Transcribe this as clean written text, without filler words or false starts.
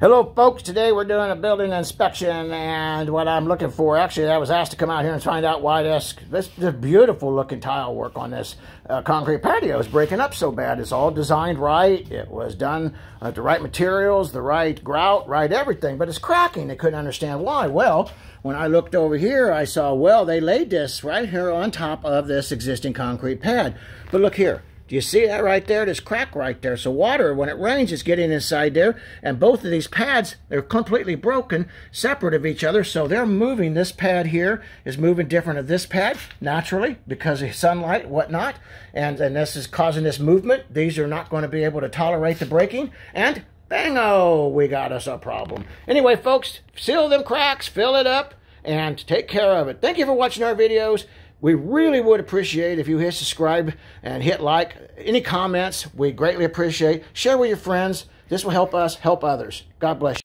Hello folks, today we're doing a building inspection, and what I'm looking for, actually I was asked to come out here and find out why this beautiful looking tile work on this concrete patio is breaking up so bad. It's all designed right, it was done with the right materials, the right grout, right everything, but it's cracking. They couldn't understand why. Well, when I looked over here, I saw, well, they laid this right here on top of this existing concrete pad. But look here. Do you see that right there? This crack right there. So water, when it rains, is getting inside there. And both of these pads, they're completely broken, separate of each other. So they're moving. This pad here is moving different than this pad, naturally, because of sunlight, whatnot. And this is causing this movement. These are not going to be able to tolerate the breaking. And bango, we got us a problem. Anyway, folks, seal them cracks, fill it up, and take care of it. Thank you for watching our videos. We really would appreciate if you hit subscribe and hit like. Any comments, we greatly appreciate. Share with your friends. This will help us help others. God bless you.